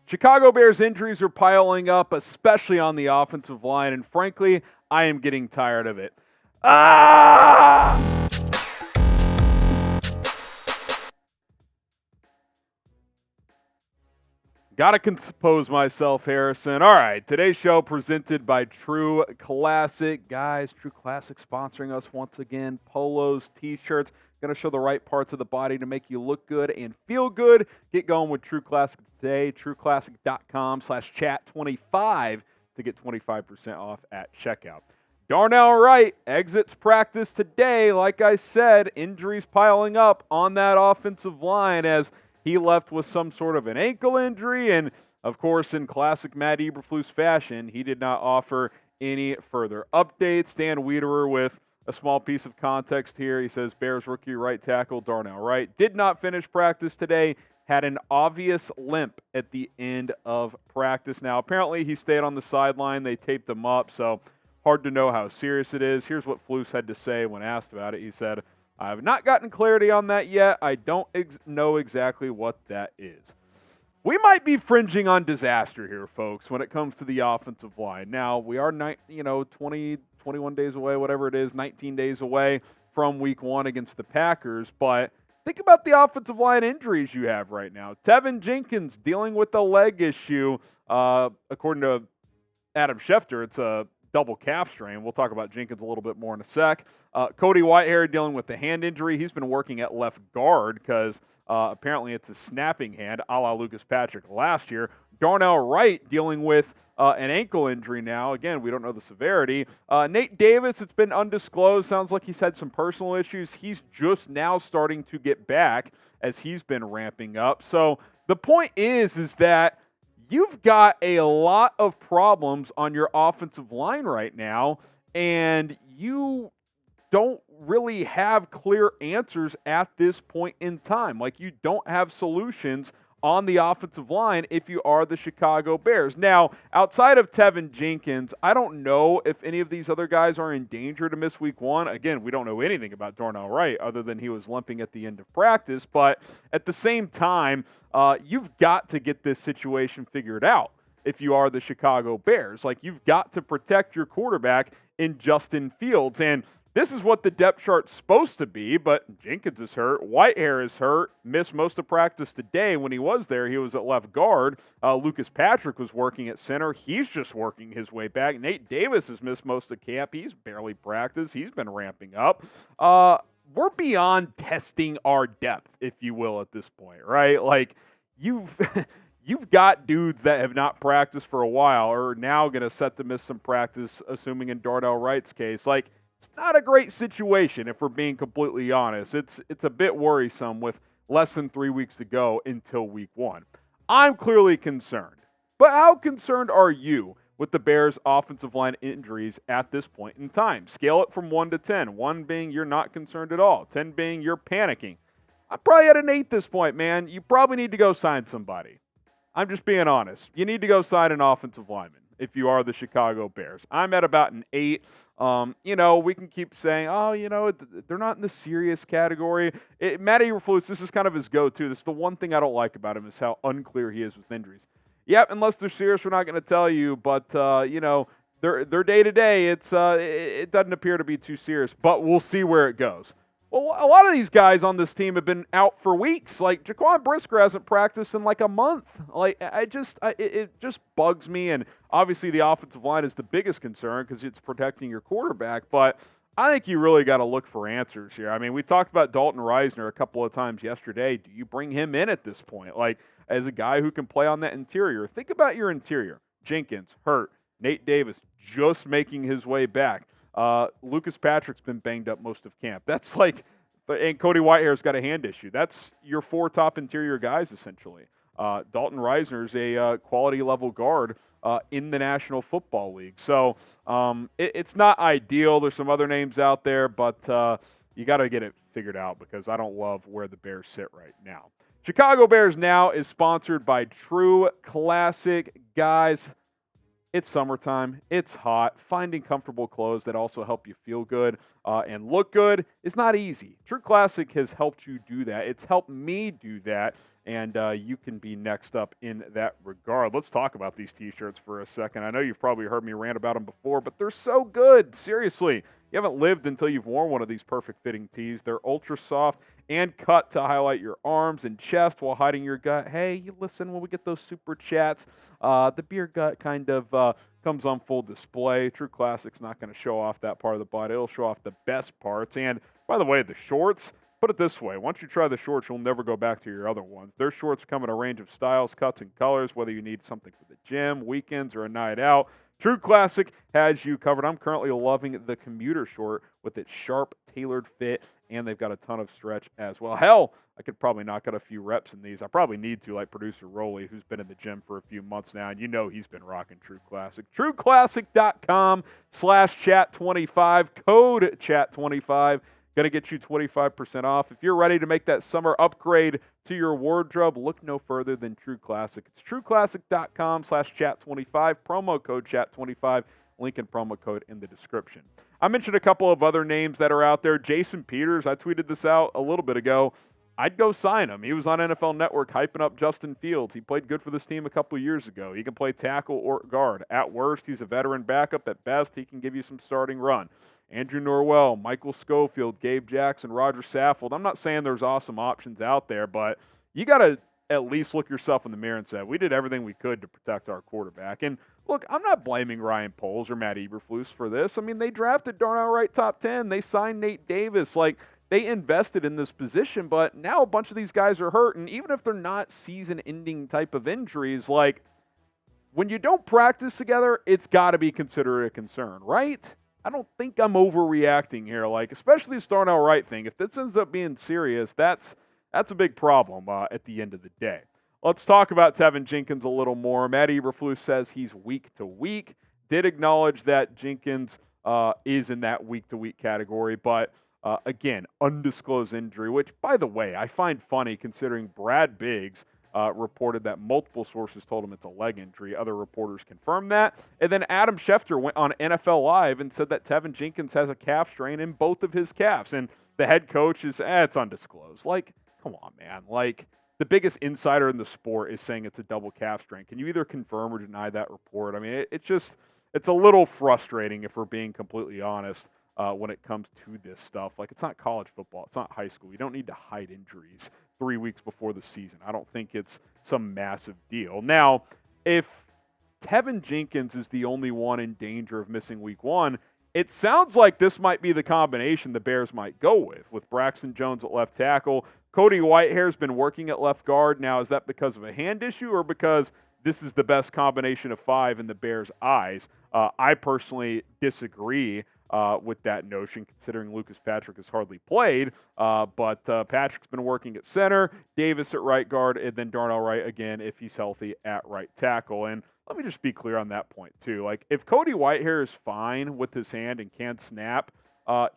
Chicago Bears injuries are piling up, especially on the offensive line, and frankly, I am getting tired of it. Gotta compose myself, Harrison. All right, today's show presented by True Classic. Guys, True Classic sponsoring us once again. Polos, t-shirts. Going to show the right parts of the body to make you look good and feel good. Get going with True Classic today. TrueClassic.com/chat25 to get 25% off at checkout. Darnell Wright exits practice today. Like I said, injuries piling up on that offensive line as he left with some sort of an ankle injury, and of course, in classic Matt Eberflus fashion, he did not offer any further updates. Dan Wiederer with a small piece of context here. He says Bears rookie right tackle Darnell Wright did not finish practice today, had an obvious limp at the end of practice. Now, apparently he stayed on the sideline. They taped him up, so hard to know how serious it is. Here's what Flus had to say when asked about it. He said, "I have not gotten clarity on that yet. I don't know exactly what that is." We might be fringing on disaster here, folks, when it comes to the offensive line. Now, we are 20, 21 days away, whatever it is, 19 days away from week one against the Packers. But think about the offensive line injuries you have right now. Teven Jenkins dealing with a leg issue. According to Adam Schefter, it's a double calf strain. We'll talk about Jenkins a little bit more in a sec. Cody Whitehair dealing with the hand injury. He's been working at left guard because apparently it's a snapping hand, a la Lucas Patrick last year. Darnell Wright dealing with an ankle injury now. Again, we don't know the severity. Nate Davis, it's been undisclosed. Sounds like he's had some personal issues. He's just now starting to get back as he's been ramping up. So the point is that you've got a lot of problems on your offensive line right now, and you don't really have clear answers at this point in time. Like, you don't have solutions on the offensive line if you are the Chicago Bears. Now, outside of Teven Jenkins, I don't know if any of these other guys are in danger to miss week one. Again, we don't know anything about Darnell Wright other than he was limping at the end of practice. But at the same time, you've got to get this situation figured out if you are the Chicago Bears. Like, you've got to protect your quarterback in Justin Fields. And this is what the depth chart's supposed to be, but Jenkins is hurt. Whitehair is hurt. Missed most of practice today. When he was there, he was at left guard. Lucas Patrick was working at center. He's just working his way back. Nate Davis has missed most of camp. He's barely practiced. He's been ramping up. We're beyond testing our depth, if you will, at this point, right? Like, you've got dudes that have not practiced for a while or are now going to set to miss some practice, assuming in Darnell Wright's case. Like, it's not a great situation, if we're being completely honest. It's a bit worrisome with less than 3 weeks to go until week one. I'm clearly concerned. But how concerned are you with the Bears' offensive line injuries at this point in time? Scale it from 1 to 10. 1 being you're not concerned at all. 10 being you're panicking. I'm probably at an 8 this point, man. You probably need to go sign somebody. I'm just being honest. You need to go sign an offensive lineman if you are the Chicago Bears. I'm at about an 8. We can keep saying, they're not in the serious category. Matt Eberflus, this is kind of his go-to. This is the one thing I don't like about him is how unclear he is with injuries. Yep, unless they're serious, we're not going to tell you. But, their day-to-day, it doesn't appear to be too serious. But we'll see where it goes. Well, a lot of these guys on this team have been out for weeks. Like, Jaquan Brisker hasn't practiced in like a month. Like, it just bugs me. And obviously the offensive line is the biggest concern because it's protecting your quarterback. But I think you really got to look for answers here. I mean, we talked about Dalton Risner a couple of times yesterday. Do you bring him in at this point? Like, as a guy who can play on that interior? Think about your interior. Jenkins, hurt. Nate Davis just making his way back. Lucas Patrick's been banged up most of camp. That's like, and Cody Whitehair's got a hand issue. That's your 4 top interior guys, essentially. Dalton Risner's a quality level guard in the National Football League. So it's not ideal. There's some other names out there, but you got to get it figured out because I don't love where the Bears sit right now. Chicago Bears Now is sponsored by True Classic. Guys, it's summertime. It's hot. Finding comfortable clothes that also help you feel good and look good is not easy. True Classic has helped you do that. It's helped me do that. and you can be next up in that regard. Let's talk about these T-shirts for a second. I know you've probably heard me rant about them before, but they're so good. Seriously, you haven't lived until you've worn one of these perfect fitting tees. They're ultra soft and cut to highlight your arms and chest while hiding your gut. Hey, you listen when we get those super chats. The beer gut kind of comes on full display. True Classic's not going to show off that part of the body. It'll show off the best parts. And by the way, the shorts, put it this way. Once you try the shorts, you'll never go back to your other ones. Their shorts come in a range of styles, cuts, and colors, whether you need something for the gym, weekends, or a night out. True Classic has you covered. I'm currently loving the commuter short with its sharp, tailored fit, and they've got a ton of stretch as well. Hell, I could probably knock out a few reps in these. I probably need to, like producer Roley, who's been in the gym for a few months now, and you know he's been rocking True Classic. TrueClassic.com/chat25, code chat25. Going to get you 25% off. If you're ready to make that summer upgrade to your wardrobe, look no further than True Classic. It's trueclassic.com/chat25, promo code chat25, link and promo code in the description. I mentioned a couple of other names that are out there. Jason Peters, I tweeted this out a little bit ago. I'd go sign him. He was on NFL Network hyping up Justin Fields. He played good for this team a couple of years ago. He can play tackle or guard. At worst, he's a veteran backup. At best, he can give you some starting run. Andrew Norwell, Michael Schofield, Gabe Jackson, Roger Saffold. I'm not saying there's awesome options out there, but you got to at least look yourself in the mirror and say, we did everything we could to protect our quarterback. And look, I'm not blaming Ryan Poles or Matt Eberflus for this. I mean, they drafted Darnell Wright top 10. They signed Nate Davis. Like, they invested in this position, but now a bunch of these guys are hurt. And even if they're not season-ending type of injuries, like, when you don't practice together, it's got to be considered a concern, right? I don't think I'm overreacting here, like, especially this Darnell Wright thing. If this ends up being serious, that's a big problem at the end of the day. Let's talk about Teven Jenkins a little more. Matt Eberflus says he's week to week. Did acknowledge that Jenkins is in that week-to-week category, but again, undisclosed injury, which, by the way, I find funny considering Brad Biggs reported that multiple sources told him it's a leg injury. Other reporters confirmed that. And then Adam Schefter went on NFL Live and said that Teven Jenkins has a calf strain in both of his calves. And the head coach is, it's undisclosed. Like, come on, man. Like, the biggest insider in the sport is saying it's a double calf strain. Can you either confirm or deny that report? I mean, it's a little frustrating if we're being completely honest when it comes to this stuff. Like, it's not college football. It's not high school. You don't need to hide injuries 3 weeks before the season. I don't think it's some massive deal. Now, if Teven Jenkins is the only one in danger of missing week one, it sounds like this might be the combination the Bears might go with Braxton Jones at left tackle. Cody Whitehair's been working at left guard. Now, is that because of a hand issue or because this is the best combination of five in the Bears' eyes? I personally disagree with that notion, considering Lucas Patrick has hardly played. But Patrick's been working at center, Davis at right guard, and then Darnell Wright again, if he's healthy, at right tackle. And let me just be clear on that point, too. Like, if Cody Whitehair is fine with his hand and can snap,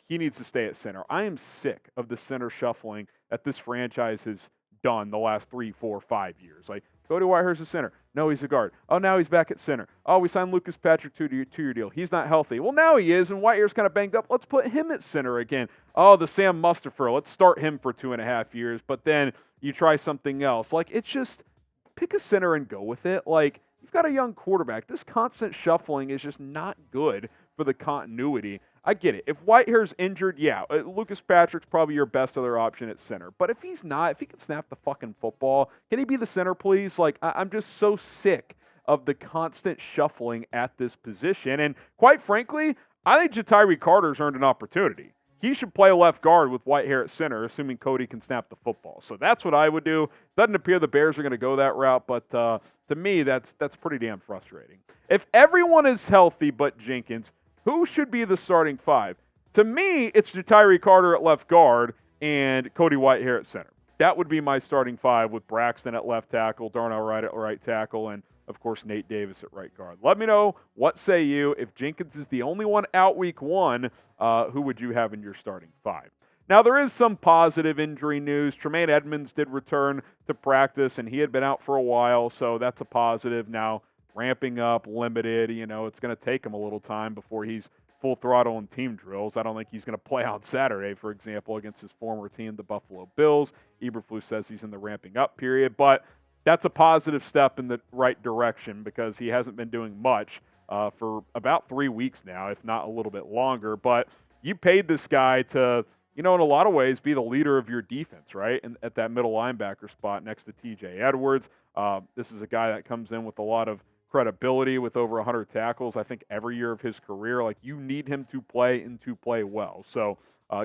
he needs to stay at center. I am sick of the center shuffling that this franchise has done the last 3, 4, 5 years. Like, Cody Whitehair's a center. No, he's a guard. Oh, now he's back at center. Oh, we signed Lucas Patrick to a 2-year deal. He's not healthy. Well, now he is, and Whitehair's kind of banged up. Let's put him at center again. Oh, the Sam Mustipher. Let's start him for 2.5 years, but then you try something else. Like, it's just pick a center and go with it. Like, you've got a young quarterback. This constant shuffling is just not good for the continuity. I get it. If Whitehair's injured, yeah, Lucas Patrick's probably your best other option at center. But if he's not, if he can snap the fucking football, can he be the center, please? Like, I'm just so sick of the constant shuffling at this position. And quite frankly, I think Ja'Tyre Carter's earned an opportunity. He should play left guard with Whitehair at center, assuming Cody can snap the football. So that's what I would do. Doesn't appear the Bears are going to go that route, but to me, that's pretty damn frustrating. If everyone is healthy but Jenkins, who should be the starting five? To me, it's Ja'Tyre Carter at left guard and Cody Whitehair at center. That would be my starting five with Braxton at left tackle, Darnell Wright at right tackle, and, of course, Nate Davis at right guard. Let me know, what say you? If Jenkins is the only one out week one, who would you have in your starting five? Now, there is some positive injury news. Tremaine Edmunds did return to practice, and he had been out for a while, so that's a positive. Now, ramping up, limited, it's going to take him a little time before he's full throttle in team drills. I don't think he's going to play on Saturday, for example, against his former team, the Buffalo Bills. Eberflus says he's in the ramping up period, but that's a positive step in the right direction because he hasn't been doing much for about 3 weeks now, if not a little bit longer. But you paid this guy to, in a lot of ways, be the leader of your defense, right? And at that middle linebacker spot next to TJ Edwards. This is a guy that comes in with a lot of credibility with over 100 tackles, I think, every year of his career. Like, you need him to play and to play well. So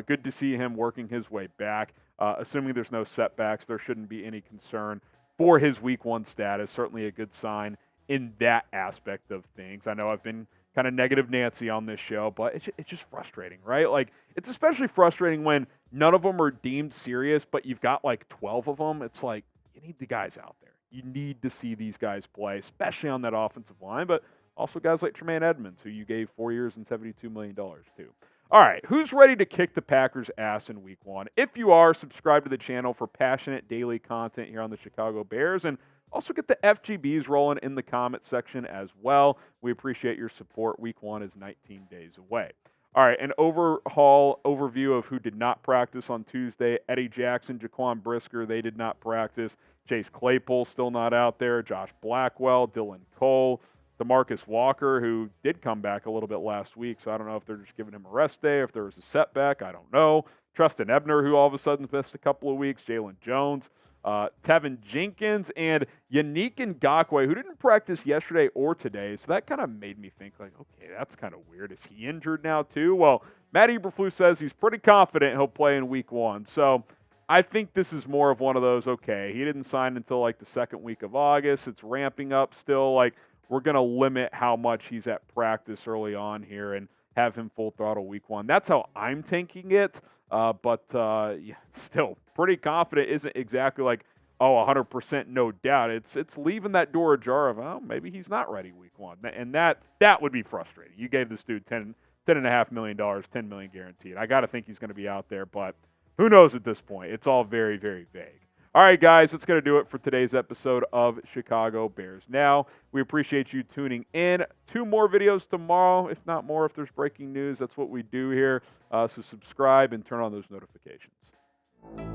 good to see him working his way back. Assuming there's no setbacks, there shouldn't be any concern for his week 1 status. Certainly a good sign in that aspect of things. I know I've been kind of negative Nancy on this show, but it's just frustrating, right? Like, it's especially frustrating when none of them are deemed serious, but you've got like 12 of them. It's like, you need the guys out there. You need to see these guys play, especially on that offensive line, but also guys like Tremaine Edmunds, who you gave 4 years and $72 million to. All right, who's ready to kick the Packers' ass in week 1? If you are, subscribe to the channel for passionate daily content here on the Chicago Bears, and also get the FGBs rolling in the comment section as well. We appreciate your support. Week 1 is 19 days away. All right, an overview of who did not practice on Tuesday. Eddie Jackson, Jaquan Brisker, they did not practice. Chase Claypool still not out there. Josh Blackwell, Dylan Cole, DeMarcus Walker, who did come back a little bit last week, so I don't know if they're just giving him a rest day, if there was a setback, I don't know. Trestan Ebner, who all of a sudden missed a couple of weeks. Jaylon Jones, Teven Jenkins, and Yannick Ngakoue, who didn't practice yesterday or today. So that kind of made me think, like, okay, that's kind of weird. Is he injured now too? Well, Matt Eberflus says he's pretty confident he'll play in week 1. So I think this is more of one of those, okay, he didn't sign until like the second week of August. It's ramping up still. Like, we're going to limit how much he's at practice early on here and have him full throttle week 1. That's how I'm taking it. But still pretty confident isn't exactly like, 100% no doubt. It's leaving that door ajar of, maybe he's not ready week 1. And that would be frustrating. You gave this dude $10.5 million, $10 million guaranteed. I got to think he's going to be out there, but who knows at this point? It's all very, very vague. All right, guys, that's going to do it for today's episode of Chicago Bears Now. We appreciate you tuning in. 2 more videos tomorrow, if not more, if there's breaking news. That's what we do here. So subscribe and turn on those notifications.